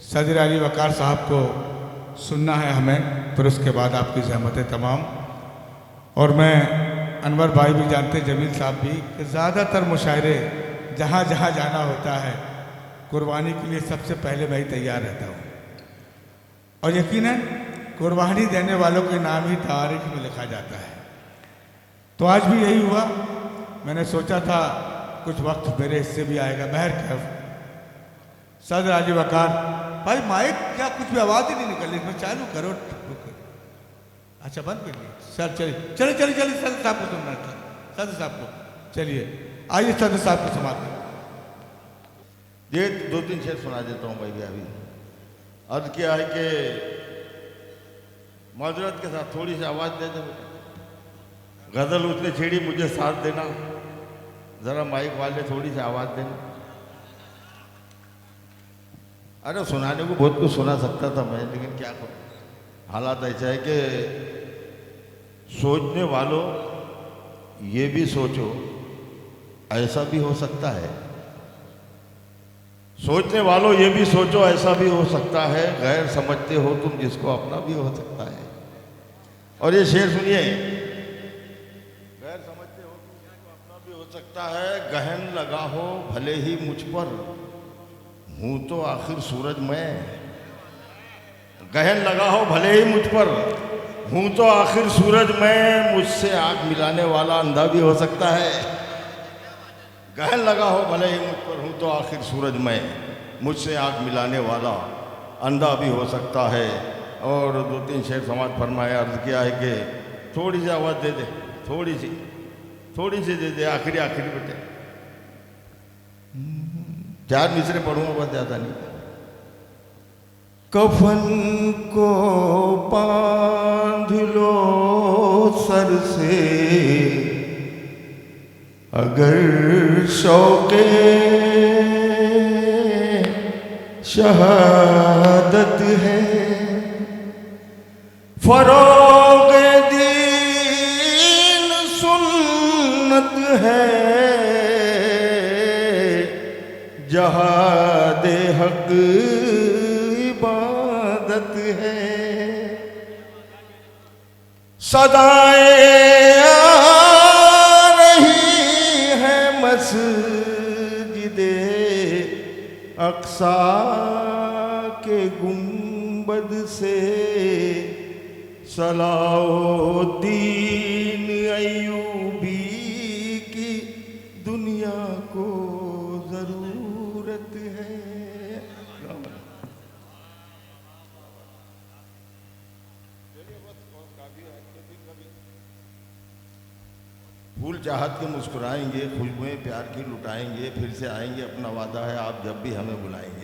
सदर अली वक़ार साहब को सुनना है हमें, फिर उसके बाद आपकी ज़हमतें तमाम। और मैं अनवर भाई भी जानते, जमील साहब भी, कि ज़्यादातर मुशायरे जहाँ जहाँ जाना होता है कुर्बानी के लिए सबसे पहले मैं ही तैयार रहता हूँ। और यकीनन कुर्बानी देने वालों के नाम ही तारीख में लिखा जाता है। तो आज भी यही हुआ। मैंने सोचा था कुछ वक्त मेरे हिस्से भी आएगा। बहर खैर, सदर अली वक़ार भाई, माइक क्या कुछ भी आवाज़ ही नहीं निकल रही, इसमें चालू करो। अच्छा बंद कर दिया सर। चलिए चलिए चलिए चलिए, सदर साहब को सुनना था, सदर साहब को। चलिए आइए सदर साहब को समाप्त। ये दो तीन शेर सुना देता हूँ भाई। अभी अर्ज किया है कि माजरत के साथ थोड़ी सी आवाज़ दे दो। गज़ल उसने छेड़ी, मुझे साथ देना, ज़रा माइक वाले थोड़ी सी आवाज़ देना। अरे सुनाने को बहुत कुछ सुना सकता था मैं, लेकिन क्या करूँ, हालात ऐसा है कि सोचने वालों ये भी सोचो ऐसा भी हो सकता है। सोचने वालों ये भी सोचो ऐसा भी हो सकता है, गैर समझते हो तुम जिसको अपना भी हो सकता है। और ये शेर सुनिए, गैर समझते हो तुम जिसको अपना भी हो सकता है, गहन लगा हो भले ही मुझ पर, हूं तो आखिर सूरज मैं। गहन लगा हो भले ही मुझ पर, हूं तो आखिर सूरज मैं, मुझसे आंख मिलाने वाला अंधा भी हो सकता है। गहन लगा हो भले ही मुझ पर, हूं तो आखिर सूरज मैं, मुझसे आंख मिलाने वाला अंधा भी हो सकता है। और दो तीन शेर समाज फरमाया, अर्ज किया है कि थोड़ी सी आवाज़ दे दे, थोड़ी सी दे दे, आखिरी बेटे। 4 मिसरे पढ़ूंगा, बस ज़्यादा नहीं। कफन को बांध लो सर से, अगर शौक़े शहादत है, फरोग़ दीन सुन्नत है, जहाद हक़ इबादत है। सदाएं आ रही है मस्जिदे अक्सा के गुंबद से, सलाउद्दीन अय्यूबी की दुनिया को जरूरत है। फूल चाहत के मुस्कुराएंगे, खुशबुएं प्यार की लुटाएंगे, फिर से आएंगे, अपना वादा है आप जब भी हमें बुलाएंगे।